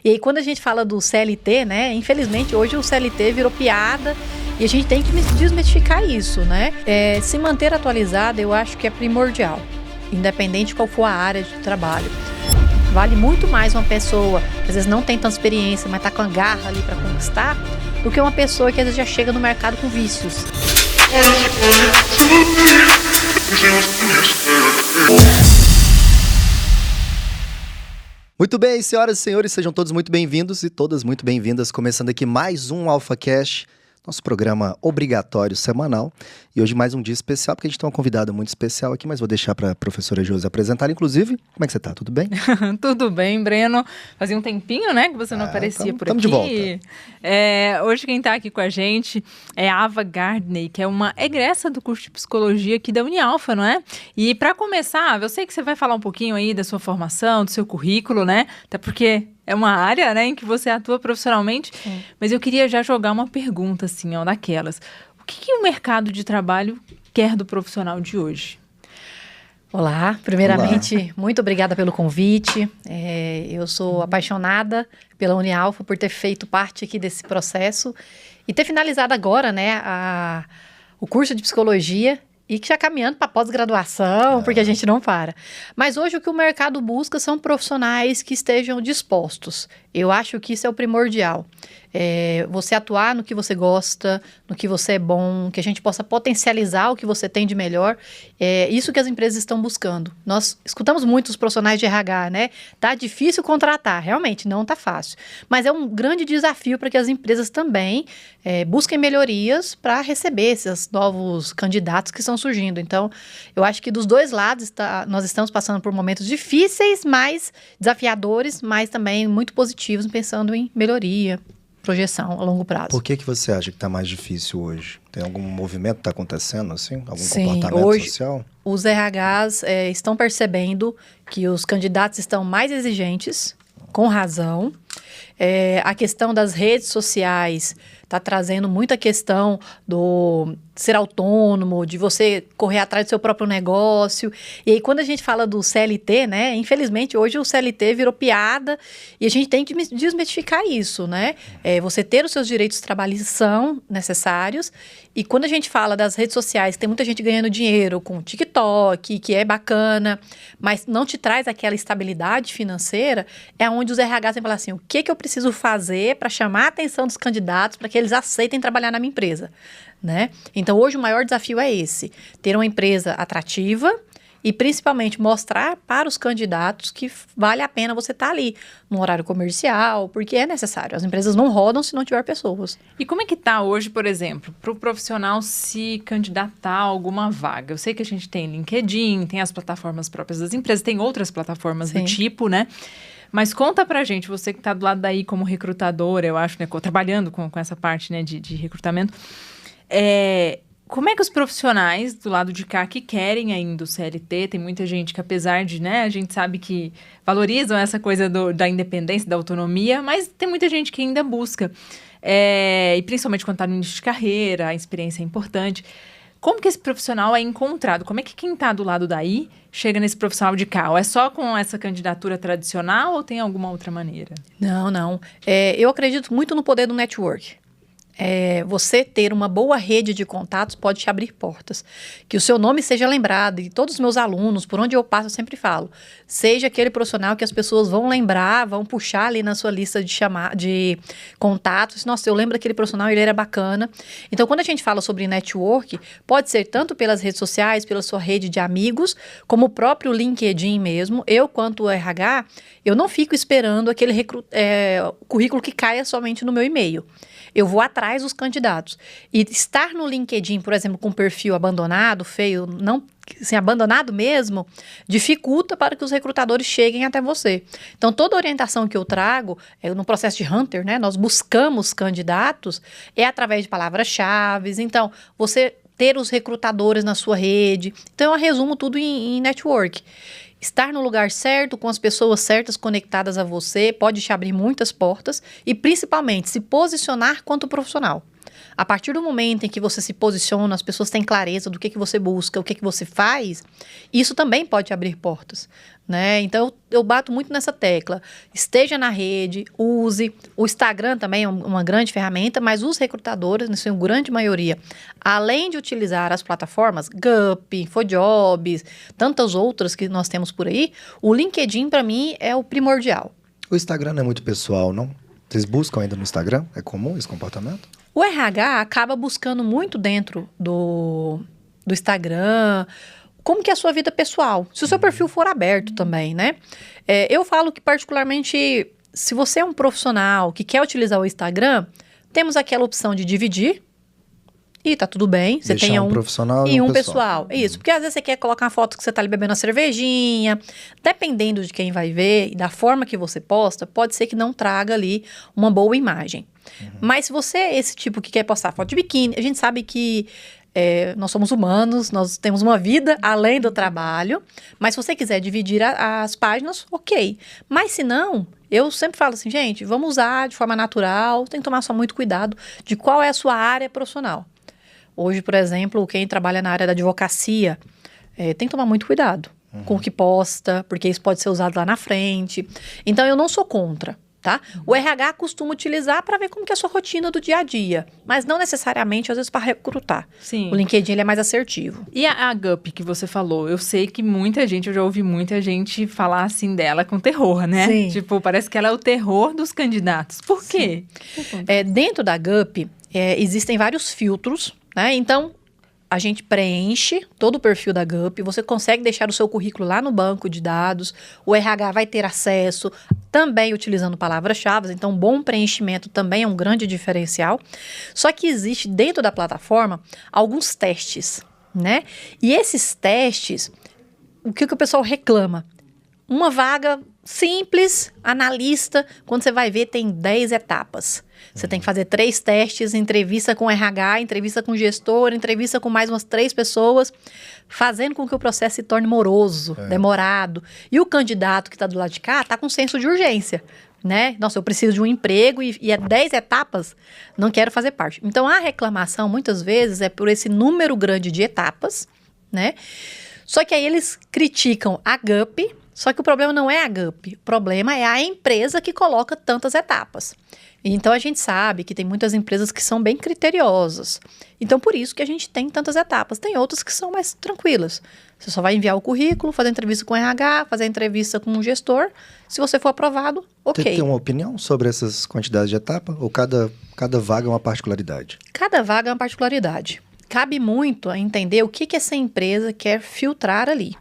E aí quando a gente fala do CLT, né, infelizmente hoje o CLT virou piada e a gente tem que desmistificar isso, né? Se manter atualizado eu acho que é primordial, independente de qual for a área de trabalho. Vale muito mais uma pessoa que às vezes não tem tanta experiência, mas tá com a garra ali para conquistar, do que uma pessoa que às vezes já chega no mercado com vícios. Muito bem, senhoras e senhores, sejam todos muito bem-vindos e todas muito bem-vindas. Começando aqui mais um AlphaCast, nosso programa obrigatório semanal. E hoje mais um dia especial, porque a gente tem uma convidada muito especial aqui, mas vou deixar para a professora Josi apresentar. Inclusive, como é que você tá? Tudo bem? Tudo bem, Breno. Fazia um tempinho, né, que você não aparecia por aqui. Estamos de volta. Hoje quem está aqui com a gente é a Ava Gardner, que é uma egressa do curso de Psicologia aqui da Unialfa, não é? E para começar, eu sei que você vai falar um pouquinho aí da sua formação, do seu currículo, né? Até porque é uma área, né, em que você atua profissionalmente. Sim. Mas eu queria já jogar uma pergunta, assim, ó, daquelas. O que o mercado de trabalho quer do profissional de hoje? Olá, primeiramente, muito obrigada pelo convite. Eu sou apaixonada pela Unialfa por ter feito parte aqui desse processo e ter finalizado agora, né, o curso de Psicologia e que já caminhando para pós-graduação, porque a gente não para. Mas hoje o que o mercado busca são profissionais que estejam dispostos. Eu acho que isso é o primordial. Você atuar no que você gosta, no que você é bom, que a gente possa potencializar o que você tem de melhor. Isso que as empresas estão buscando. Nós escutamos muito os profissionais de RH, né? Tá difícil contratar, realmente, não tá fácil. Mas é um grande desafio para que as empresas também busquem melhorias para receber esses novos candidatos que estão surgindo. Então, eu acho que dos dois lados nós estamos passando por momentos difíceis, mas desafiadores, mas também muito positivos, pensando em melhoria, projeção a longo prazo. Por que você acha que está mais difícil hoje? Tem algum movimento que está acontecendo, assim? Algum Sim, comportamento hoje, social? Os RHs estão percebendo que os candidatos estão mais exigentes, com razão. A questão das redes sociais está trazendo muita questão do ser autônomo, de você correr atrás do seu próprio negócio. E aí, quando a gente fala do CLT, né? Infelizmente, hoje o CLT virou piada e a gente tem que desmistificar isso, né? Você ter os seus direitos trabalhistas são necessários. E quando a gente fala das redes sociais, tem muita gente ganhando dinheiro com TikTok, que é bacana, mas não te traz aquela estabilidade financeira, é onde os RHs têm que falar assim, o que eu preciso fazer para chamar a atenção dos candidatos para que eles aceitem trabalhar na minha empresa, né? Então, hoje o maior desafio é esse, ter uma empresa atrativa e principalmente mostrar para os candidatos que vale a pena você estar ali no horário comercial, porque é necessário. As empresas não rodam se não tiver pessoas. E como é que está hoje, por exemplo, para o profissional se candidatar a alguma vaga? Eu sei que a gente tem LinkedIn, tem as plataformas próprias das empresas, tem outras plataformas do tipo, né? Mas conta pra gente, você que está do lado daí como recrutadora, eu acho, né, trabalhando com essa parte, né, de recrutamento, como é que os profissionais do lado de cá que querem ainda o CLT, tem muita gente que apesar de, né, a gente sabe que valorizam essa coisa da independência, da autonomia, mas tem muita gente que ainda busca, e principalmente quando está no início de carreira, a experiência é importante. Como que esse profissional é encontrado? Como é que quem está do lado daí chega nesse profissional de cá? Ou é só com essa candidatura tradicional ou tem alguma outra maneira? Não. Eu acredito muito no poder do network. Você ter uma boa rede de contatos pode te abrir portas. Que o seu nome seja lembrado. E todos os meus alunos, por onde eu passo, eu sempre falo. Seja aquele profissional que as pessoas vão lembrar, vão puxar ali na sua lista de contatos. Nossa, eu lembro daquele profissional, ele era bacana. Então, quando a gente fala sobre network, pode ser tanto pelas redes sociais, pela sua rede de amigos, como o próprio LinkedIn mesmo. Eu, quanto RH, eu não fico esperando aquele currículo que caia somente no meu e-mail. Eu vou atrás dos candidatos. E estar no LinkedIn, por exemplo, com um perfil abandonado, feio, não, assim, abandonado mesmo, dificulta para que os recrutadores cheguem até você. Então, toda orientação que eu trago, no processo de Hunter, né, nós buscamos candidatos, é através de palavras-chave. Então, você ter os recrutadores na sua rede. Então, eu resumo tudo em network. Estar no lugar certo, com as pessoas certas conectadas a você, pode te abrir muitas portas e, principalmente, se posicionar quanto profissional. A partir do momento em que você se posiciona, as pessoas têm clareza do que você busca, o que você faz, isso também pode abrir portas, né? Então, eu bato muito nessa tecla. Esteja na rede, use. O Instagram também é uma grande ferramenta, mas os recrutadores, na sua grande maioria, além de utilizar as plataformas, Gup, InfoJobs, tantas outras que nós temos por aí, o LinkedIn, para mim, é o primordial. O Instagram não é muito pessoal, não? Vocês buscam ainda no Instagram? É comum esse comportamento? O RH acaba buscando muito dentro do Instagram, como que é a sua vida pessoal, se o seu perfil for aberto também, né? Eu falo que particularmente, se você é um profissional que quer utilizar o Instagram, temos aquela opção de dividir, e tá tudo bem. Você deixar tem um profissional e um pessoal. Isso, porque às vezes você quer colocar uma foto que você tá ali bebendo uma cervejinha. Dependendo de quem vai ver e da forma que você posta, pode ser que não traga ali uma boa imagem. Mas se você é esse tipo que quer postar foto de biquíni, a gente sabe que nós somos humanos, nós temos uma vida além do trabalho. Mas se você quiser dividir as páginas, ok. Mas se não, eu sempre falo assim, gente, vamos usar de forma natural, tem que tomar só muito cuidado de qual é a sua área profissional. Hoje, por exemplo, quem trabalha na área da advocacia tem que tomar muito cuidado com o que posta, porque isso pode ser usado lá na frente. Então, eu não sou contra, tá? O RH costuma utilizar para ver como que é a sua rotina do dia a dia, mas não necessariamente, às vezes, para recrutar. Sim. O LinkedIn ele é mais assertivo. E a Gup que você falou, eu sei que muita gente, eu já ouvi muita gente falar assim dela com terror, né? Sim. Tipo, parece que ela é o terror dos candidatos. Por quê? Dentro da Gup, existem vários filtros, né? Então, a gente preenche todo o perfil da Gup, você consegue deixar o seu currículo lá no banco de dados, o RH vai ter acesso, também utilizando palavras-chave, então bom preenchimento também é um grande diferencial. Só que existe dentro da plataforma alguns testes, né? E esses testes, o que o pessoal reclama? Uma vaga simples, analista, quando você vai ver tem 10 etapas. Você tem que fazer 3 testes, entrevista com RH, entrevista com gestor, entrevista com mais umas 3 pessoas, fazendo com que o processo se torne moroso, demorado. E o candidato que está do lado de cá está com senso de urgência, né? Nossa, eu preciso de um emprego e é 10 etapas, não quero fazer parte. Então, a reclamação, muitas vezes, é por esse número grande de etapas, né? Só que aí eles criticam a Gup, só que o problema não é a Gup, o problema é a empresa que coloca tantas etapas. Então, a gente sabe que tem muitas empresas que são bem criteriosas. Então, por isso que a gente tem tantas etapas. Tem outras que são mais tranquilas. Você só vai enviar o currículo, fazer entrevista com o RH, fazer entrevista com o gestor. Se você for aprovado, ok. Tem uma opinião sobre essas quantidades de etapas? Ou cada vaga é uma particularidade? Cada vaga é uma particularidade. Cabe muito a entender o que essa empresa quer filtrar ali.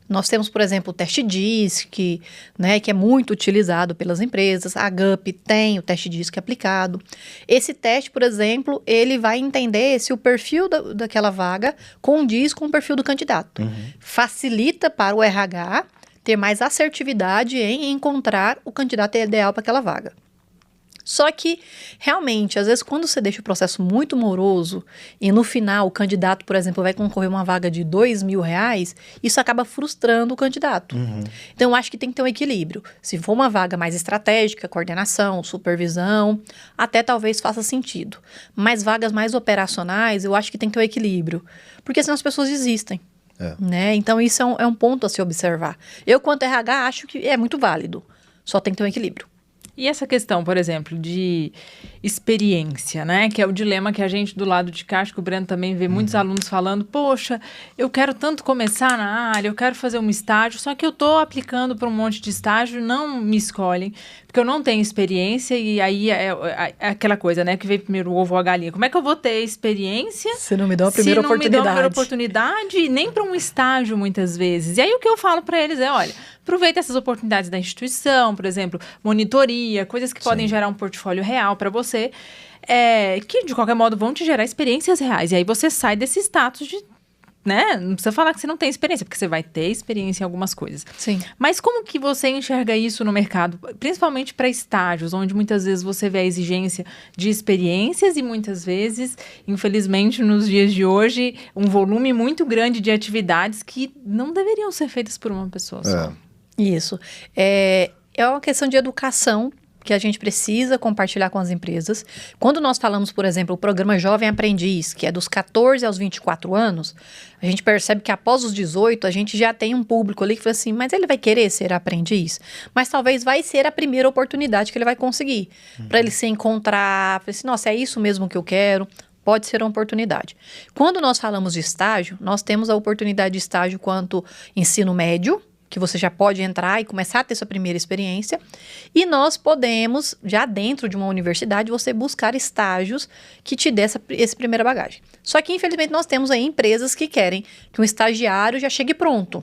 Nós temos, por exemplo, o teste DISC, né, que é muito utilizado pelas empresas. A Gup tem o teste DISC aplicado. Esse teste, por exemplo, ele vai entender se o perfil daquela vaga condiz com o perfil do candidato. Facilita para o RH ter mais assertividade em encontrar o candidato ideal para aquela vaga. Só que, realmente, às vezes, quando você deixa o processo muito moroso e no final o candidato, por exemplo, vai concorrer a uma vaga de R$2.000, isso acaba frustrando o candidato. Então, eu acho que tem que ter um equilíbrio. Se for uma vaga mais estratégica, coordenação, supervisão, até talvez faça sentido. Mas vagas mais operacionais, eu acho que tem que ter um equilíbrio. Porque senão as pessoas desistem. Né? Então, isso é um ponto a se observar. Eu, quanto RH, acho que é muito válido. Só tem que ter um equilíbrio. E essa questão, por exemplo, de experiência, né? Que é o dilema que a gente do lado de cá, acho que o Breno também vê muitos alunos falando, poxa, eu quero tanto começar na área, eu quero fazer um estágio, só que eu tô aplicando para um monte de estágio, não me escolhem, porque eu não tenho experiência e aí é aquela coisa, né? Que veio primeiro o ovo ou a galinha. Como é que eu vou ter experiência se não me dá uma primeira oportunidade? Se não me dá uma primeira oportunidade, nem para um estágio muitas vezes. E aí o que eu falo para eles é, olha, aproveita essas oportunidades da instituição, por exemplo, monitoria, coisas que podem gerar um portfólio real para você, que de qualquer modo vão te gerar experiências reais. E aí você sai desse status de, né? Não precisa falar que você não tem experiência, porque você vai ter experiência em algumas coisas. Sim. Mas como que você enxerga isso no mercado? Principalmente para estágios, onde muitas vezes você vê a exigência de experiências e muitas vezes, infelizmente, nos dias de hoje, um volume muito grande de atividades que não deveriam ser feitas por uma pessoa só. Isso. É uma questão de educação que a gente precisa compartilhar com as empresas. Quando nós falamos, por exemplo, o programa Jovem Aprendiz, que é dos 14 aos 24 anos, a gente percebe que após os 18, a gente já tem um público ali que fala assim, mas ele vai querer ser aprendiz? Mas talvez vai ser a primeira oportunidade que ele vai conseguir. Para ele se encontrar, falar assim, nossa, é isso mesmo que eu quero? Pode ser uma oportunidade. Quando nós falamos de estágio, nós temos a oportunidade de estágio quanto ensino médio, que você já pode entrar e começar a ter sua primeira experiência. E nós podemos, já dentro de uma universidade, você buscar estágios que te dê essa primeira bagagem. Só que, infelizmente, nós temos aí empresas que querem que um estagiário já chegue pronto.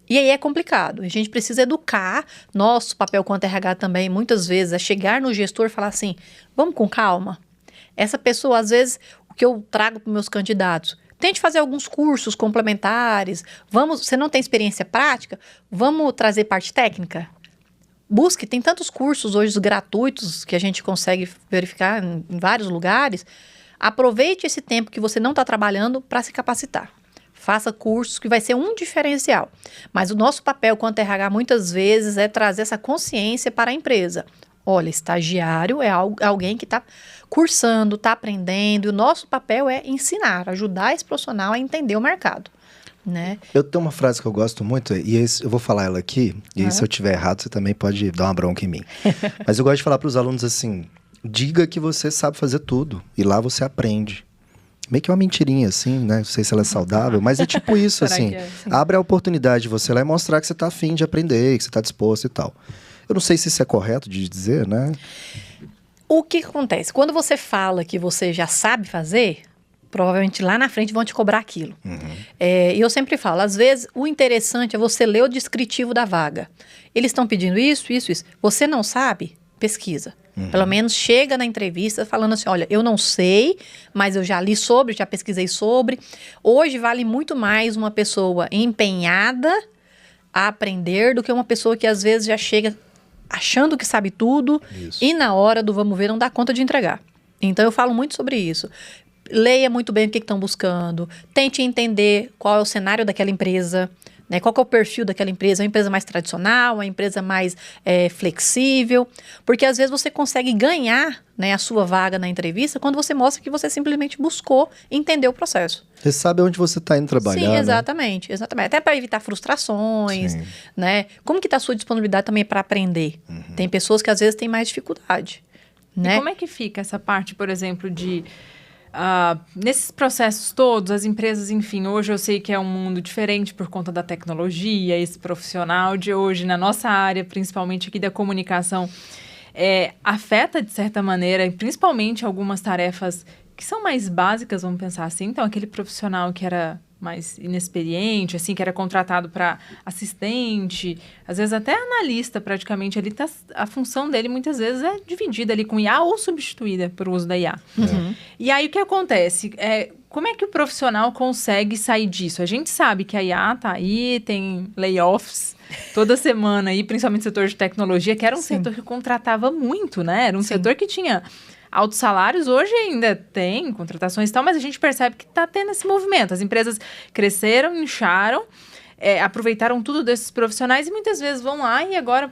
E aí é complicado. A gente precisa educar. Nosso papel quanto RH também, muitas vezes, é chegar no gestor e falar assim, vamos com calma. Essa pessoa, às vezes, o que eu trago para os meus candidatos, tente fazer alguns cursos complementares. Você não tem experiência prática? Vamos trazer parte técnica? Busque, tem tantos cursos hoje gratuitos que a gente consegue verificar em vários lugares. Aproveite esse tempo que você não está trabalhando para se capacitar. Faça cursos que vai ser um diferencial. Mas o nosso papel quanto RH muitas vezes é trazer essa consciência para a empresa. Olha, estagiário é alguém que está cursando, está aprendendo, e o nosso papel é ensinar, ajudar esse profissional a entender o mercado, né? Eu tenho uma frase que eu gosto muito, e eu vou falar ela aqui, e aí, se eu tiver errado, você também pode dar uma bronca em mim. Mas eu gosto de falar para os alunos assim, diga que você sabe fazer tudo, e lá você aprende. Meio que uma mentirinha, assim, né? Não sei se ela é saudável, mas é tipo isso, assim. Abre a oportunidade de você lá e mostrar que você está afim de aprender, que você está disposto e tal. Eu não sei se isso é correto de dizer, né? O que acontece? Quando você fala que você já sabe fazer, provavelmente lá na frente vão te cobrar aquilo. E eu sempre falo, às vezes o interessante é você ler o descritivo da vaga. Eles estão pedindo isso, isso, isso. Você não sabe? Pesquisa. Pelo menos chega na entrevista falando assim, olha, eu não sei, mas eu já li sobre, já pesquisei sobre. Hoje vale muito mais uma pessoa empenhada a aprender do que uma pessoa que às vezes já chega achando que sabe tudo e na hora do vamos ver não dá conta de entregar. Então eu falo muito sobre isso. Leia muito bem o que estão buscando, tente entender qual é o cenário daquela empresa, né? Qual que é o perfil daquela empresa, uma empresa mais tradicional, uma empresa mais flexível, porque às vezes você consegue ganhar, né, a sua vaga na entrevista quando você mostra que você simplesmente buscou entender o processo. Você sabe onde você está indo trabalhar, Sim, exatamente, né? Exatamente. Até para evitar frustrações, né? Como que está a sua disponibilidade também para aprender? Tem pessoas que às vezes têm mais dificuldade, né? E como é que fica essa parte, por exemplo, de... nesses processos todos, as empresas, enfim, hoje eu sei que é um mundo diferente por conta da tecnologia, esse profissional de hoje, na nossa área, principalmente aqui da comunicação, afeta de certa maneira, principalmente algumas tarefas que são mais básicas, vamos pensar assim. Então, aquele profissional que era mais inexperiente, assim, que era contratado para assistente, às vezes até analista, praticamente, ali a função dele muitas vezes é dividida ali com IA ou substituída por uso da IA. E aí, o que acontece? Como é que o profissional consegue sair disso? A gente sabe que a IA tá aí, tem layoffs toda semana aí, principalmente no setor de tecnologia, que era um setor que contratava muito, né? Era um setor que tinha altos salários, hoje ainda tem contratações e tal, mas a gente percebe que está tendo esse movimento. As empresas cresceram, incharam, aproveitaram tudo desses profissionais e muitas vezes vão lá e agora,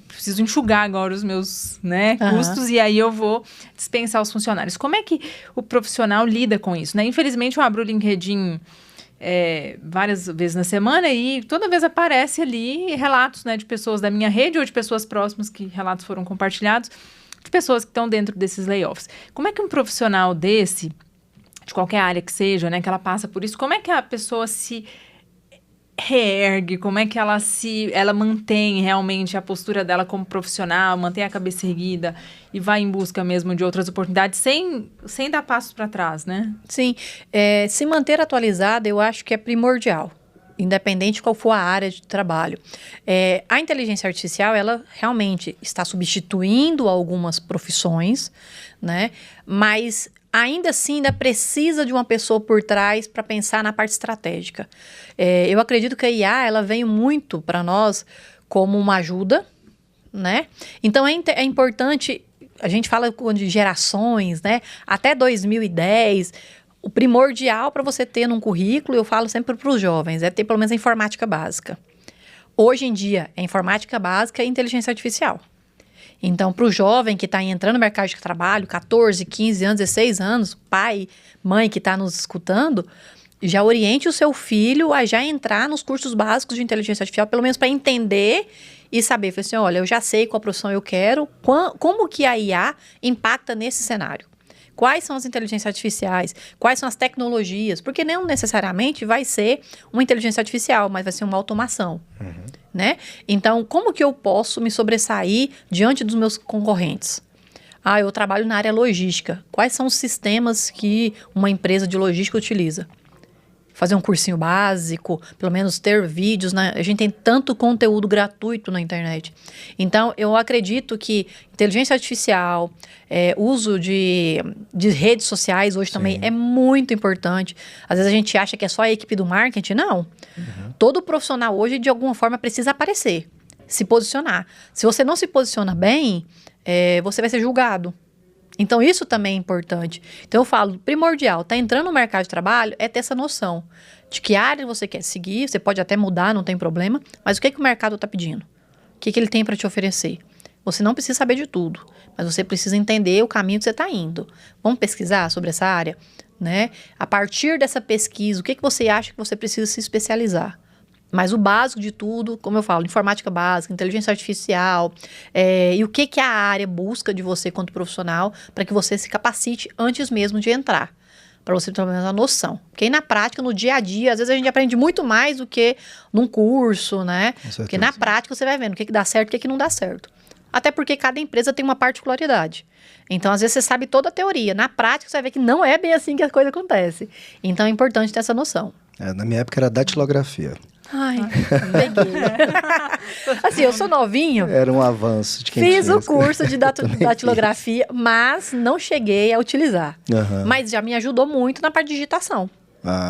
preciso enxugar agora os meus, né, custos e aí eu vou dispensar os funcionários. Como é que o profissional lida com isso, né? Infelizmente, eu abro o LinkedIn várias vezes na semana e toda vez aparece ali relatos, né, de pessoas da minha rede ou de pessoas próximas que relatos foram compartilhados, de pessoas que estão dentro desses layoffs. Como é que um profissional desse, de qualquer área que seja, né, que ela passa por isso, como é que a pessoa se reergue, como é que ela mantém realmente a postura dela como profissional, mantém a cabeça erguida e vai em busca mesmo de outras oportunidades sem dar passos para trás, né? Sim, se manter atualizada eu acho que é primordial. Independente de qual for a área de trabalho. A inteligência artificial, ela realmente está substituindo algumas profissões, né? Mas ainda assim, ainda precisa de uma pessoa por trás para pensar na parte estratégica. Eu acredito que a IA, ela veio muito para nós como uma ajuda, né? Então, é importante, a gente fala de gerações, né? Até 2010... O primordial para você ter num currículo, eu falo sempre para os jovens, é ter pelo menos a informática básica. Hoje em dia, é informática básica e inteligência artificial. Então, para o jovem que está entrando no mercado de trabalho, 14, 15 anos, 16 anos, pai, mãe que está nos escutando, já oriente o seu filho a já entrar nos cursos básicos de inteligência artificial, pelo menos para entender e saber. Falei assim, olha, eu já sei qual profissão eu quero, como que a IA impacta nesse cenário. Quais são as inteligências artificiais? Quais são as tecnologias? Porque não necessariamente vai ser uma inteligência artificial, mas vai ser uma automação, né? Então, como que eu posso me sobressair diante dos meus concorrentes? Eu trabalho na área logística. Quais são os sistemas que uma empresa de logística utiliza? Fazer um cursinho básico, pelo menos ter vídeos, né? A gente tem tanto conteúdo gratuito na internet. Então, eu acredito que inteligência artificial, uso de redes sociais hoje também é muito importante. Às vezes a gente acha que é só a equipe do marketing. Não. Todo profissional hoje, de alguma forma, precisa aparecer, se posicionar. Se você não se posiciona bem, você vai ser julgado. Então, isso também é importante. Então, eu falo, primordial, tá entrando no mercado de trabalho é ter essa noção de que área você quer seguir, você pode até mudar, não tem problema, mas o que o mercado está pedindo? O que ele tem para te oferecer? Você não precisa saber de tudo, mas você precisa entender o caminho que você está indo. Vamos pesquisar sobre essa área, né? A partir dessa pesquisa, o que você acha que você precisa se especializar? Mas o básico de tudo, como eu falo, informática básica, inteligência artificial, e o que a área busca de você quanto profissional para que você se capacite antes mesmo de entrar, para você ter pelo menos a noção. Porque aí na prática, no dia a dia, às vezes a gente aprende muito mais do que num curso, né? Porque na prática você vai vendo o que dá certo e o que não dá certo. Até porque cada empresa tem uma particularidade. Então, às vezes você sabe toda a teoria. Na prática, você vai ver que não é bem assim que a coisa acontece. Então, é importante ter essa noção. Na minha época era datilografia. Ai, peguei. Assim, eu sou novinho. Era um avanço de quem Fiz o curso de datilografia, mas não cheguei a utilizar. Mas já me ajudou muito na parte de digitação.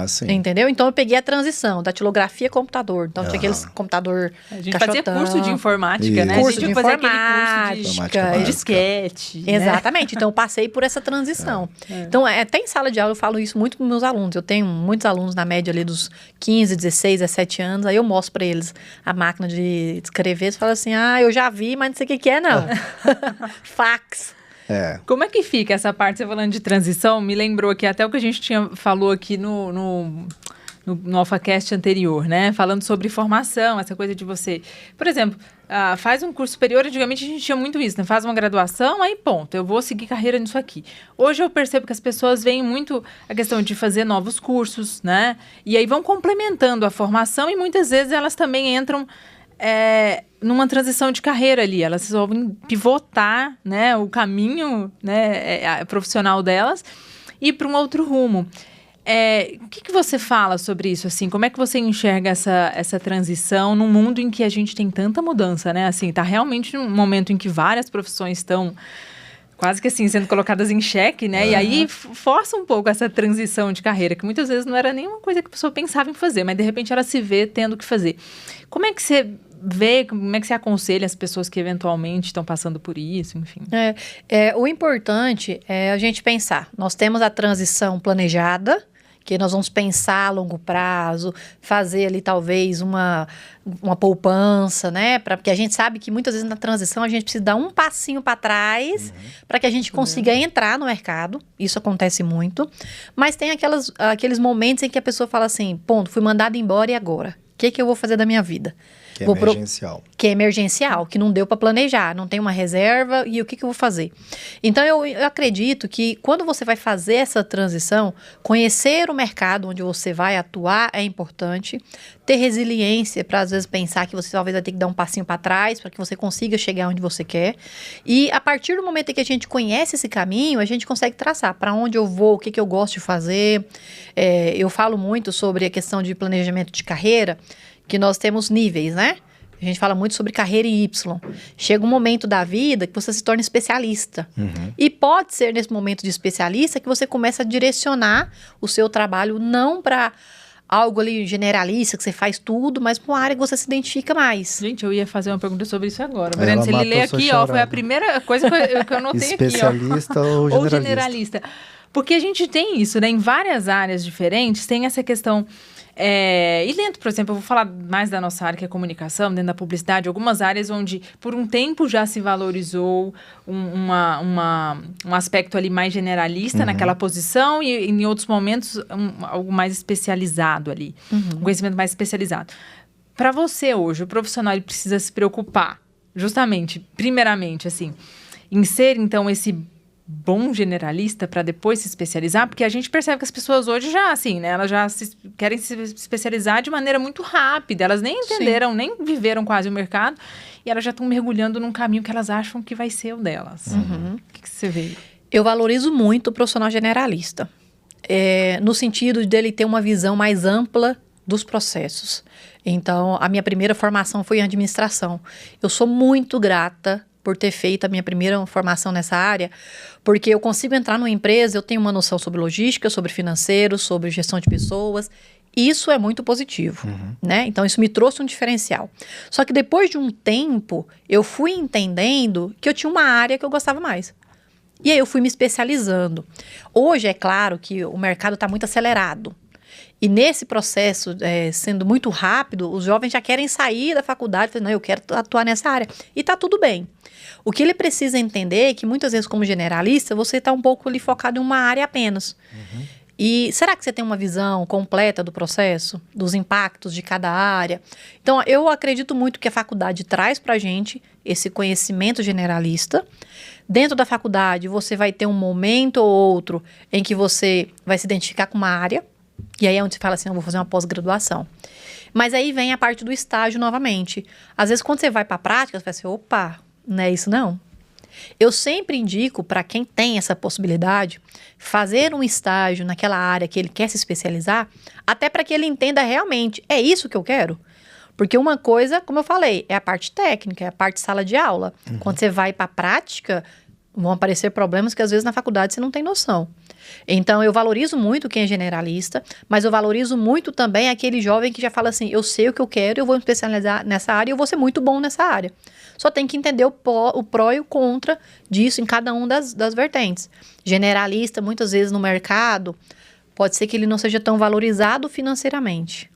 Sim. Entendeu? Então, eu peguei a transição, datilografia e computador. Então, tinha aqueles computador A gente fazia curso de informática, né? Curso de informática, de disquete. Exatamente. Então, eu passei por essa transição. Então, até em sala de aula, eu falo isso muito para os meus alunos. Eu tenho muitos alunos na média ali dos 15, 16, 17 anos. Aí eu mostro para eles a máquina de escrever. Eles falam assim, eu já vi, mas não sei o que é, não. Fax. Como é que fica essa parte, você falando de transição? Me lembrou aqui até o que a gente falou aqui no AlphaCast anterior, né? Falando sobre formação, essa coisa de você... Por exemplo, faz um curso superior, antigamente a gente tinha muito isso, né? Faz uma graduação, aí ponto, eu vou seguir carreira nisso aqui. Hoje eu percebo que as pessoas veem muito a questão de fazer novos cursos, né? E aí vão complementando a formação e muitas vezes elas também entram... numa transição de carreira ali, elas resolvem pivotar, né, o caminho, né, profissional delas e ir para um outro rumo. O que você fala sobre isso, assim? Como é que você enxerga essa transição num mundo em que a gente tem tanta mudança, né? Assim, tá realmente num momento em que várias profissões estão quase que assim, sendo colocadas em xeque, né? E aí força um pouco essa transição de carreira, que muitas vezes não era nenhuma coisa que a pessoa pensava em fazer, mas de repente ela se vê tendo que fazer. Como é que você vê, como é que você aconselha as pessoas que eventualmente estão passando por isso, enfim? O importante é a gente pensar. Nós temos a transição planejada, que nós vamos pensar a longo prazo, fazer ali talvez uma poupança, né? Porque a gente sabe que muitas vezes na transição a gente precisa dar um passinho para trás para que a gente consiga entrar no mercado. Isso acontece muito. Mas tem aqueles momentos em que a pessoa fala assim, ponto, fui mandada embora e agora? O que eu vou fazer da minha vida? Que é emergencial. Que é emergencial, que não deu para planejar, não tem uma reserva, e o que eu vou fazer? Então, eu acredito que quando você vai fazer essa transição, conhecer o mercado onde você vai atuar é importante, ter resiliência para, às vezes, pensar que você talvez vai ter que dar um passinho para trás para que você consiga chegar onde você quer. E, a partir do momento em que a gente conhece esse caminho, a gente consegue traçar para onde eu vou, o que eu gosto de fazer. Eu falo muito sobre a questão de planejamento de carreira, que nós temos níveis, né? A gente fala muito sobre carreira em Y. Chega um momento da vida que você se torna especialista. E pode ser nesse momento de especialista que você começa a direcionar o seu trabalho não para algo ali generalista, que você faz tudo, mas para uma área que você se identifica mais. Gente, eu ia fazer uma pergunta sobre isso agora. Breno, se ele lê aqui, foi a primeira coisa que eu anotei aqui. Especialista ou generalista? Ou generalista. Porque a gente tem isso, né? Em várias áreas diferentes, tem essa questão... e dentro, por exemplo, eu vou falar mais da nossa área, que é comunicação, dentro da publicidade, algumas áreas onde, por um tempo, já se valorizou um aspecto ali mais generalista naquela posição e, em outros momentos, algo mais especializado ali. Um conhecimento mais especializado. Para você, hoje, o profissional ele precisa se preocupar, justamente, primeiramente, assim, em ser, então, esse bom generalista para depois se especializar, porque a gente percebe que as pessoas hoje já, assim, né, elas já querem se especializar de maneira muito rápida, elas nem entenderam, nem viveram quase o mercado, e elas já estão mergulhando num caminho que elas acham que vai ser o delas. O que você vê? Eu valorizo muito o profissional generalista, no sentido dele ter uma visão mais ampla dos processos. Então, a minha primeira formação foi em administração. Eu sou muito grata por ter feito a minha primeira formação nessa área, porque eu consigo entrar numa empresa, eu tenho uma noção sobre logística, sobre financeiro, sobre gestão de pessoas. Isso é muito positivo, né? Então, isso me trouxe um diferencial. Só que depois de um tempo, eu fui entendendo que eu tinha uma área que eu gostava mais. E aí eu fui me especializando. Hoje, é claro que o mercado está muito acelerado. E nesse processo, sendo muito rápido, os jovens já querem sair da faculdade, falando, não, eu quero atuar nessa área. E está tudo bem. O que ele precisa entender é que muitas vezes, como generalista, você está um pouco ali focado em uma área apenas. E será que você tem uma visão completa do processo, dos impactos de cada área? Então, eu acredito muito que a faculdade traz para a gente esse conhecimento generalista. Dentro da faculdade, você vai ter um momento ou outro em que você vai se identificar com uma área. E aí é onde você fala assim, eu vou fazer uma pós-graduação. Mas aí vem a parte do estágio novamente. Às vezes, quando você vai para a prática, você vai assim, opa, não é isso não. Eu sempre indico para quem tem essa possibilidade, fazer um estágio naquela área que ele quer se especializar, até para que ele entenda realmente, é isso que eu quero? Porque uma coisa, como eu falei, é a parte técnica, é a parte sala de aula. Quando você vai para a prática, vão aparecer problemas que às vezes na faculdade você não tem noção. Então, eu valorizo muito quem é generalista, mas eu valorizo muito também aquele jovem que já fala assim, eu sei o que eu quero, eu vou me especializar nessa área e eu vou ser muito bom nessa área. Só tem que entender o pró e o contra disso em cada uma das vertentes. Generalista, muitas vezes no mercado, pode ser que ele não seja tão valorizado financeiramente.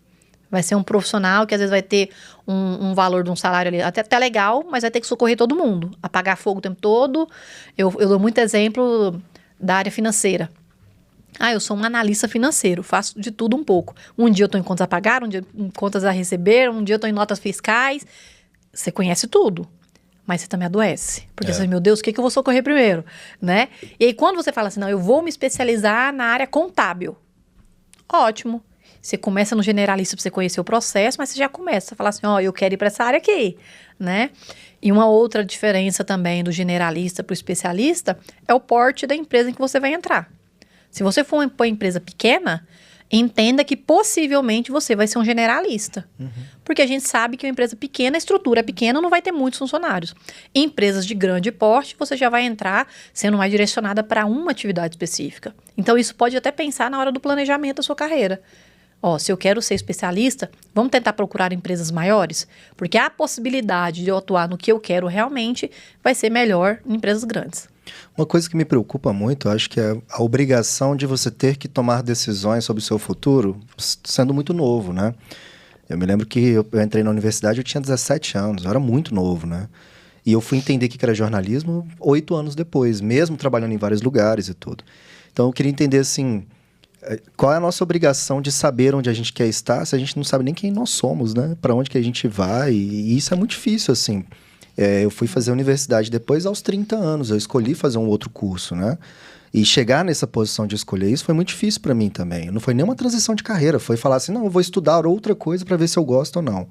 Vai ser um profissional que às vezes vai ter um valor de um salário ali até legal, mas vai ter que socorrer todo mundo, apagar fogo o tempo todo. Eu dou muito exemplo da área financeira. Eu sou um analista financeiro, faço de tudo um pouco. Um dia eu estou em contas a pagar, um dia em contas a receber, um dia eu estou em notas fiscais. Você conhece tudo, mas você também adoece. Porque você, meu Deus, o que eu vou socorrer primeiro? Né? E aí quando você fala assim, não, eu vou me especializar na área contábil. Ótimo. Você começa no generalista para você conhecer o processo, mas você já começa a falar assim, eu quero ir para essa área aqui, né? E uma outra diferença também do generalista para o especialista é o porte da empresa em que você vai entrar. Se você for uma empresa pequena, entenda que possivelmente você vai ser um generalista. Porque a gente sabe que uma empresa pequena, a estrutura é pequena, não vai ter muitos funcionários. Em empresas de grande porte, você já vai entrar sendo mais direcionada para uma atividade específica. Então, isso pode até pensar na hora do planejamento da sua carreira. Se eu quero ser especialista, vamos tentar procurar empresas maiores? Porque a possibilidade de eu atuar no que eu quero realmente vai ser melhor em empresas grandes. Uma coisa que me preocupa muito, eu acho que é a obrigação de você ter que tomar decisões sobre o seu futuro sendo muito novo, né? Eu me lembro que eu entrei na universidade, eu tinha 17 anos, eu era muito novo, né? E eu fui entender que era jornalismo 8 anos depois, mesmo trabalhando em vários lugares e tudo. Então eu queria entender, assim, qual é a nossa obrigação de saber onde a gente quer estar se a gente não sabe nem quem nós somos, né? Para onde que a gente vai, e isso é muito difícil, assim. Eu fui fazer universidade depois aos 30 anos, eu escolhi fazer um outro curso, né? E chegar nessa posição de escolher isso foi muito difícil para mim também. Não foi nem uma transição de carreira, foi falar assim, não, eu vou estudar outra coisa para ver se eu gosto ou não.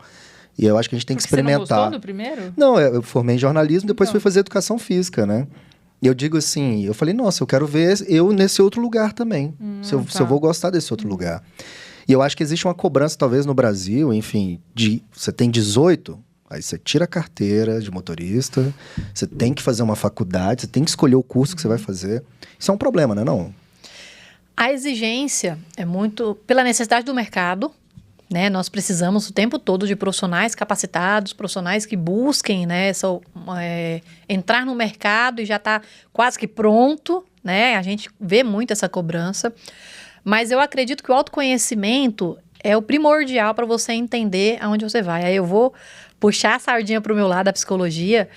E eu acho que a gente tem que experimentar. Você não gostou do primeiro? Não, eu formei em jornalismo, depois fui fazer educação física, né? E eu digo assim, eu falei, nossa, eu quero ver eu nesse outro lugar também, se eu vou gostar desse outro lugar. E eu acho que existe uma cobrança, talvez, no Brasil, enfim, você tem 18, aí você tira a carteira de motorista, você tem que fazer uma faculdade, você tem que escolher o curso que você vai fazer. Isso é um problema, né, não? A exigência é muito pela necessidade do mercado, né? Nós precisamos o tempo todo de profissionais capacitados, profissionais que busquem, né, entrar no mercado e já está quase que pronto, né? A gente vê muito essa cobrança. Mas eu acredito que o autoconhecimento é o primordial para você entender aonde você vai. Aí eu vou puxar a sardinha para o meu lado, da psicologia.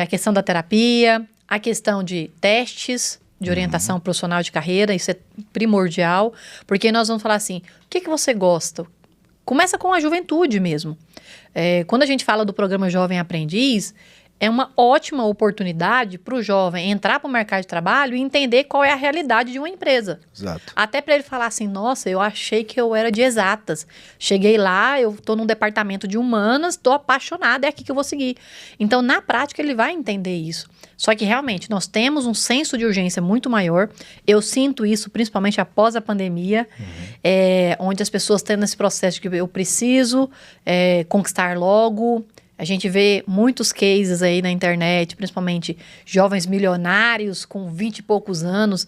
A questão da terapia, a questão de testes, de orientação profissional de carreira, isso é primordial. Porque nós vamos falar assim, o que você gosta? Começa com a juventude mesmo. Quando a gente fala do programa Jovem Aprendiz, é uma ótima oportunidade para o jovem entrar para o mercado de trabalho e entender qual é a realidade de uma empresa. Exato. Até para ele falar assim, nossa, eu achei que eu era de exatas. Cheguei lá, eu estou num departamento de humanas, estou apaixonada, é aqui que eu vou seguir. Então, na prática, ele vai entender isso. Só que, realmente, nós temos um senso de urgência muito maior. Eu sinto isso, principalmente após a pandemia, onde as pessoas têm esse processo de que eu preciso conquistar logo. A gente vê muitos cases aí na internet, principalmente jovens milionários com 20 e poucos anos.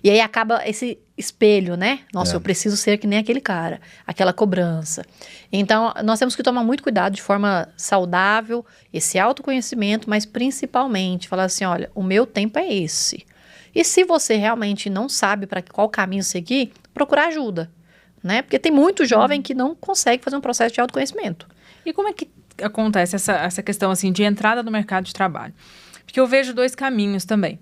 E aí acaba esse espelho, né? Nossa, eu preciso ser que nem aquele cara. Aquela cobrança. Então, nós temos que tomar muito cuidado de forma saudável, esse autoconhecimento, mas principalmente falar assim, olha, o meu tempo é esse. E se você realmente não sabe para qual caminho seguir, procurar ajuda, né? Porque tem muito jovem que não consegue fazer um processo de autoconhecimento. E como é que acontece essa questão assim de entrada no mercado de trabalho? Porque eu vejo 2 caminhos também.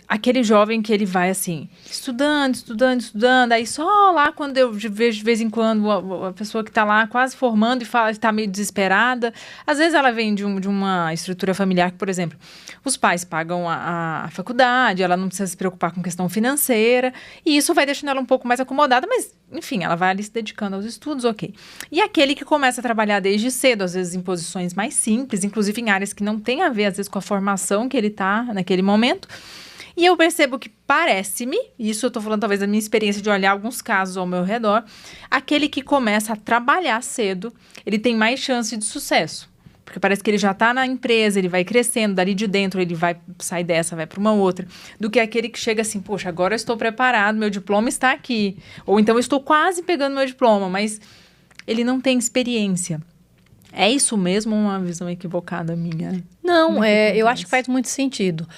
Aquele jovem que ele vai assim, estudando, aí só lá quando eu vejo de vez em quando a pessoa que está lá quase formando e fala que está meio desesperada. Às vezes ela vem de uma estrutura familiar que, por exemplo, os pais pagam a faculdade, ela não precisa se preocupar com questão financeira, e isso vai deixando ela um pouco mais acomodada, mas, enfim, ela vai ali se dedicando aos estudos, ok. E aquele que começa a trabalhar desde cedo, às vezes em posições mais simples, inclusive em áreas que não tem a ver, às vezes, com a formação que ele está naquele momento. E eu percebo que parece-me, isso eu estou falando talvez da minha experiência de olhar alguns casos ao meu redor, aquele que começa a trabalhar cedo, ele tem mais chance de sucesso. Porque parece que ele já está na empresa, ele vai crescendo, dali de dentro ele vai sair dessa, vai para uma outra. Do que aquele que chega assim, poxa, agora eu estou preparado, meu diploma está aqui. Ou então eu estou quase pegando meu diploma, mas ele não tem experiência. É isso mesmo ou uma visão equivocada minha? Não, eu acho que faz muito sentido.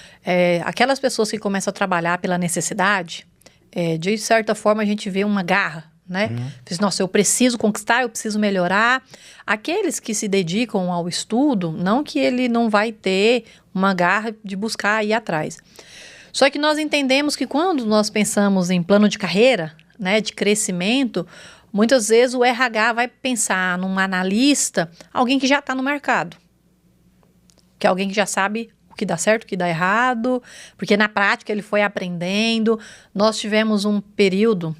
Aquelas pessoas que começam a trabalhar pela necessidade, de certa forma a gente vê uma garra, né? Nossa, eu preciso conquistar, eu preciso melhorar. Aqueles que se dedicam ao estudo, não que ele não vai ter uma garra de buscar ir atrás. Só que nós entendemos que quando nós pensamos em plano de carreira, né, de crescimento, muitas vezes o RH vai pensar num analista, alguém que já está no mercado. Que é alguém que já sabe o que dá certo, o que dá errado, porque na prática ele foi aprendendo. Nós tivemos um período,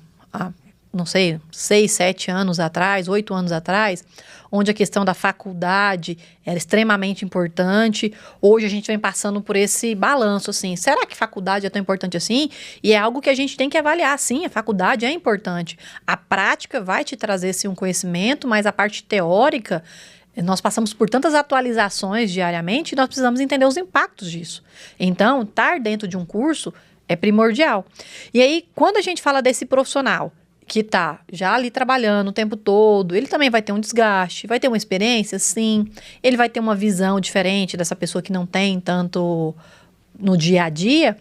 não sei, 6, 7 anos atrás, 8 anos atrás, onde a questão da faculdade era extremamente importante. Hoje a gente vem passando por esse balanço, assim, será que faculdade é tão importante assim? E é algo que a gente tem que avaliar, sim, a faculdade é importante. A prática vai te trazer, sim, um conhecimento, mas a parte teórica, nós passamos por tantas atualizações diariamente e nós precisamos entender os impactos disso. Então, estar dentro de um curso é primordial. E aí, quando a gente fala desse profissional que está já ali trabalhando o tempo todo, ele também vai ter um desgaste, vai ter uma experiência, sim. Ele vai ter uma visão diferente dessa pessoa que não tem tanto no dia a dia.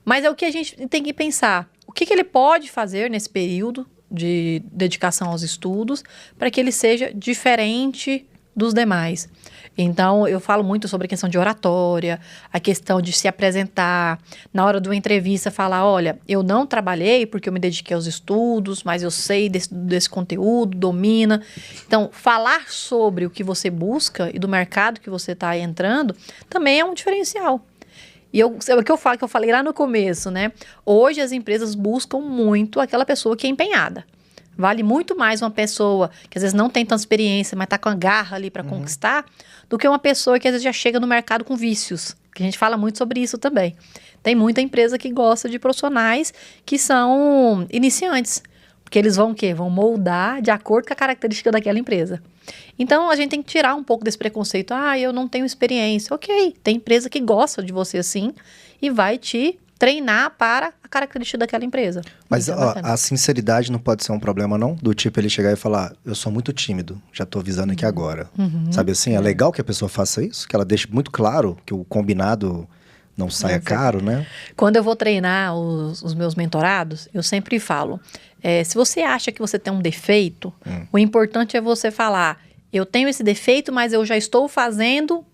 Mas é o que a gente tem que pensar. O que ele pode fazer nesse período de dedicação aos estudos para que ele seja diferente dos demais. Então, eu falo muito sobre a questão de oratória, a questão de se apresentar, na hora de uma entrevista falar, olha, eu não trabalhei porque eu me dediquei aos estudos, mas eu sei desse conteúdo, domina. Então, falar sobre o que você busca e do mercado que você está entrando também é um diferencial. E é o que eu falo, que eu falei lá no começo, né? Hoje as empresas buscam muito aquela pessoa que é empenhada. Vale muito mais uma pessoa que às vezes não tem tanta experiência, mas está com a garra ali para conquistar, do que uma pessoa que às vezes já chega no mercado com vícios. Que a gente fala muito sobre isso também. Tem muita empresa que gosta de profissionais que são iniciantes. Porque eles vão o quê? Vão moldar de acordo com a característica daquela empresa. Então, a gente tem que tirar um pouco desse preconceito. Eu não tenho experiência. Ok, tem empresa que gosta de você assim e vai te treinar para a característica daquela empresa. Mas a sinceridade não pode ser um problema, não? Do tipo ele chegar e falar, eu sou muito tímido, já estou avisando aqui agora. Sabe assim, é legal que a pessoa faça isso, que ela deixe muito claro que o combinado não saia caro, né? Quando eu vou treinar os meus mentorados, eu sempre falo, se você acha que você tem um defeito, o importante é você falar, eu tenho esse defeito, mas eu já estou fazendo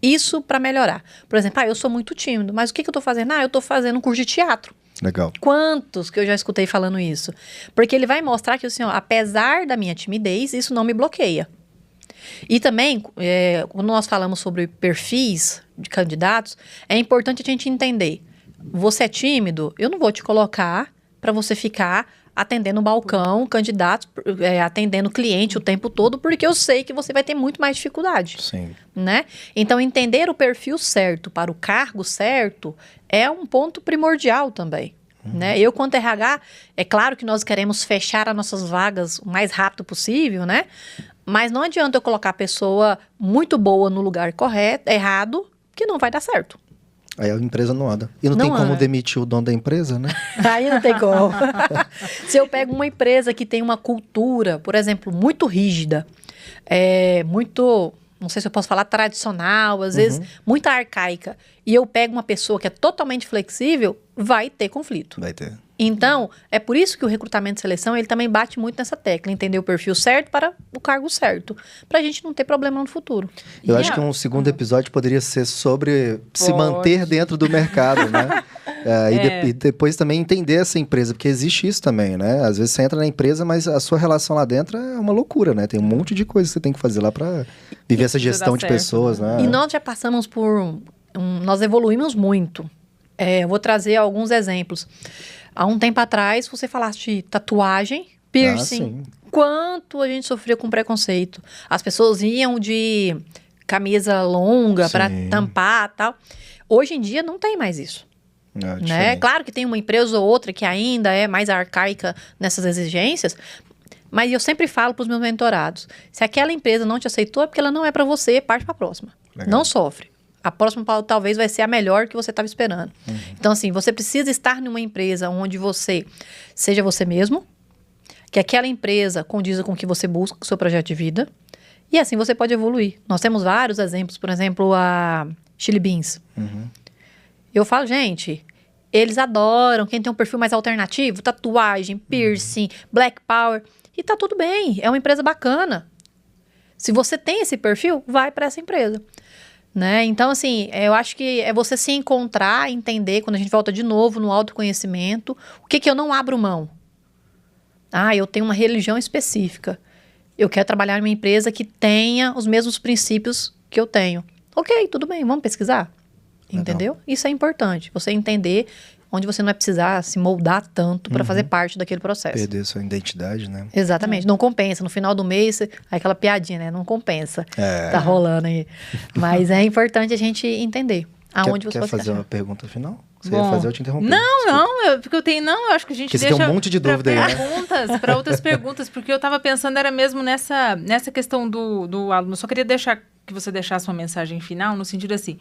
isso para melhorar. Por exemplo, eu sou muito tímido, mas o que eu estou fazendo? Eu estou fazendo um curso de teatro. Legal. Quantos que eu já escutei falando isso? Porque ele vai mostrar que, assim, apesar da minha timidez, isso não me bloqueia. E também, quando nós falamos sobre perfis de candidatos, é importante a gente entender. Você é tímido? Eu não vou te colocar para você ficar atendendo balcão, candidatos, atendendo cliente o tempo todo, porque eu sei que você vai ter muito mais dificuldade. Sim. Né? Então, entender o perfil certo para o cargo certo é um ponto primordial também. Né? Eu, quanto RH, é claro que nós queremos fechar as nossas vagas o mais rápido possível, né? Mas não adianta eu colocar a pessoa muito boa no lugar errado, que não vai dar certo. Aí a empresa não anda. E não tem como demitir o dono da empresa, né? Aí não tem como. Se eu pego uma empresa que tem uma cultura, por exemplo, muito rígida, muito, não sei se eu posso falar tradicional, às vezes muito arcaica, e eu pego uma pessoa que é totalmente flexível, vai ter conflito. Vai ter. Então, é por isso que o recrutamento e seleção, ele também bate muito nessa tecla, entender o perfil certo para o cargo certo, para a gente não ter problema no futuro. Eu acho que um segundo episódio poderia ser sobre se manter dentro do mercado, né? E depois também entender essa empresa, porque existe isso também, né? Às vezes você entra na empresa, mas a sua relação lá dentro é uma loucura, né? Tem um monte de coisa que você tem que fazer lá para viver essa gestão de pessoas, né? E nós já passamos por... nós evoluímos muito. Eu vou trazer alguns exemplos. Há um tempo atrás, você falaste de tatuagem, piercing. Quanto a gente sofria com preconceito. As pessoas iam de camisa longa para tampar e tal. Hoje em dia não tem mais isso. Né? Claro que tem uma empresa ou outra que ainda é mais arcaica nessas exigências, mas eu sempre falo para os meus mentorados, se aquela empresa não te aceitou é porque ela não é para você, parte para a próxima. Legal. Não sofre. A próxima talvez vai ser a melhor que você estava esperando. Então, assim, você precisa estar numa empresa onde você seja você mesmo, que aquela empresa condiza com o que você busca, com o seu projeto de vida, e assim você pode evoluir. Nós temos vários exemplos, por exemplo, a Chili Beans. Eu falo, gente, eles adoram quem tem um perfil mais alternativo, tatuagem, piercing, black power, e tá tudo bem, é uma empresa bacana. Se você tem esse perfil, vai para essa empresa. Né? Então, assim, eu acho que é você se encontrar, entender, quando a gente volta de novo no autoconhecimento, o que eu não abro mão? Eu tenho uma religião específica. Eu quero trabalhar em uma empresa que tenha os mesmos princípios que eu tenho. Ok, tudo bem, vamos pesquisar. Entendeu? Legal. Isso é importante, você entender onde você não vai precisar se moldar tanto para fazer parte daquele processo. Perder sua identidade, né? Exatamente, não compensa. No final do mês, aquela piadinha, né? Não compensa. Tá rolando aí. Mas é importante a gente entender aonde você quer fazer uma pergunta final? Você ia fazer, eu te interrompi. Porque eu tenho... Não, eu acho que a gente porque deixa... Você tem um monte de dúvida aí, né? Para outras perguntas, porque eu tava pensando, era mesmo nessa questão do aluno. Eu só queria que você deixasse uma mensagem final, no sentido assim,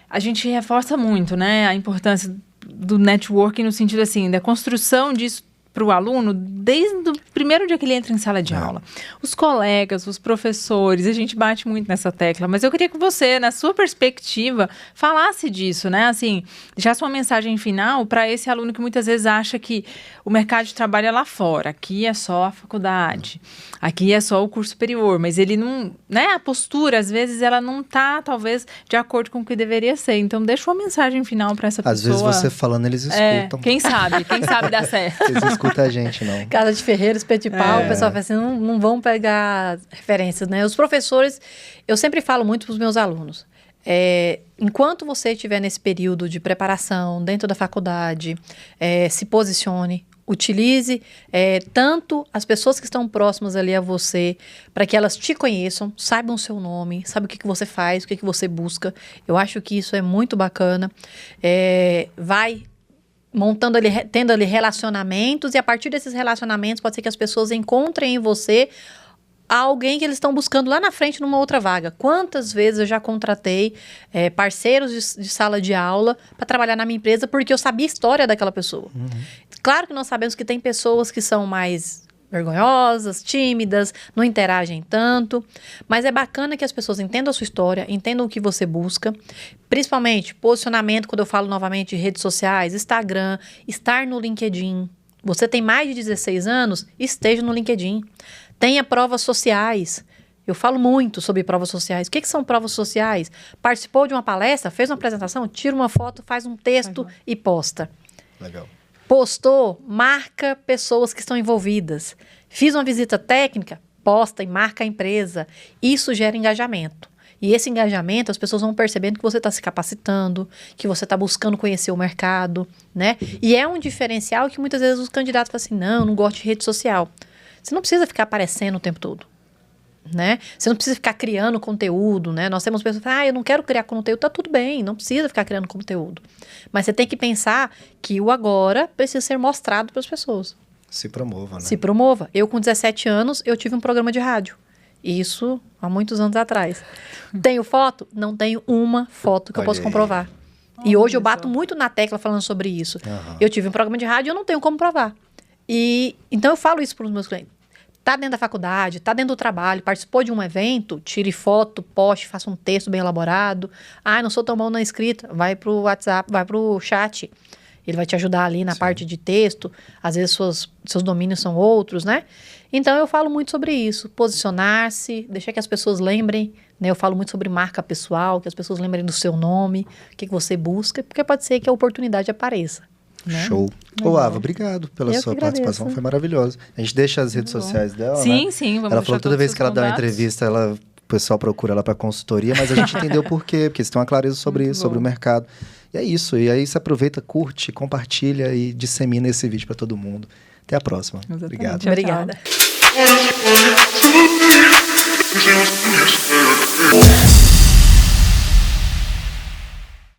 a gente reforça muito, né, a importância do networking no sentido assim, da construção disso para o aluno desde o primeiro dia que ele entra em sala de aula. Os colegas, os professores, a gente bate muito nessa tecla, mas eu queria que você, na sua perspectiva, falasse disso, né? Assim, deixasse uma mensagem final para esse aluno que muitas vezes acha que o mercado de trabalho é lá fora, aqui é só a faculdade, aqui é só o curso superior, mas ele não, né? A postura, às vezes, ela não está, talvez, de acordo com o que deveria ser. Então, deixa uma mensagem final para essa pessoa. Às vezes você falando, eles escutam. Quem sabe dar certo. Eles escutam a gente, não. Casa de Ferreira, Espeto de Pau, o pessoal fala assim, não vão pegar referências, né? Os professores, eu sempre falo muito para os meus alunos, enquanto você estiver nesse período de preparação dentro da faculdade, se posicione, utilize tanto as pessoas que estão próximas ali a você, para que elas te conheçam, saibam o seu nome, saibam o que você faz, o que você busca. Eu acho que isso é muito bacana. Vai montando ali, tendo ali relacionamentos, e a partir desses relacionamentos pode ser que as pessoas encontrem em você alguém que eles estão buscando lá na frente numa outra vaga. Quantas vezes eu já contratei parceiros de sala de aula para trabalhar na minha empresa porque eu sabia a história daquela pessoa. Claro que nós sabemos que tem pessoas que são mais vergonhosas, tímidas, não interagem tanto. Mas é bacana que as pessoas entendam a sua história, entendam o que você busca. Principalmente, posicionamento, quando eu falo novamente de redes sociais, Instagram, estar no LinkedIn. Você tem mais de 16 anos, esteja no LinkedIn. Tenha provas sociais. Eu falo muito sobre provas sociais. O que são provas sociais? Participou de uma palestra, fez uma apresentação, tira uma foto, faz um texto e posta. Legal. Postou, marca pessoas que estão envolvidas. Fiz uma visita técnica, posta e marca a empresa. Isso gera engajamento. E esse engajamento, as pessoas vão percebendo que você está se capacitando, que você está buscando conhecer o mercado, né? E é um diferencial que muitas vezes os candidatos falam assim, não gosto de rede social. Você não precisa ficar aparecendo o tempo todo. Né? Você não precisa ficar criando conteúdo, né? Nós temos pessoas que falam, eu não quero criar conteúdo, tá tudo bem, não precisa ficar criando conteúdo. Mas você tem que pensar que o agora precisa ser mostrado para as pessoas. Se promova, né? Se promova. Eu, com 17 anos, eu tive um programa de rádio. Isso há muitos anos atrás. Tenho foto? Não tenho uma foto que eu posso comprovar. E hoje eu bato muito na tecla falando sobre isso. Eu tive um programa de rádio e eu não tenho como provar. Então eu falo isso para os meus clientes. Tá dentro da faculdade, tá dentro do trabalho, participou de um evento, tire foto, poste, faça um texto bem elaborado. Não sou tão bom na escrita, vai pro WhatsApp, vai pro chat. Ele vai te ajudar ali na parte de texto. Às vezes seus domínios são outros, né? Então eu falo muito sobre isso, posicionar-se, deixar que as pessoas lembrem, né? Eu falo muito sobre marca pessoal, que as pessoas lembrem do seu nome, o que você busca, porque pode ser que a oportunidade apareça. Né? Show. Ô, Ava, obrigado pela sua participação, foi maravilhoso. A gente deixa as redes sociais dela, sim, né? Sim, vamos Ela falou que toda vez que ela dá uma entrevista, o pessoal procura ela para consultoria, mas a gente entendeu por quê, porque você tem uma clareza sobre isso, sobre o mercado. E é isso, e aí você aproveita, curte, compartilha e dissemina esse vídeo para todo mundo. Até a próxima. Exatamente. Obrigado. Obrigada. Tchau.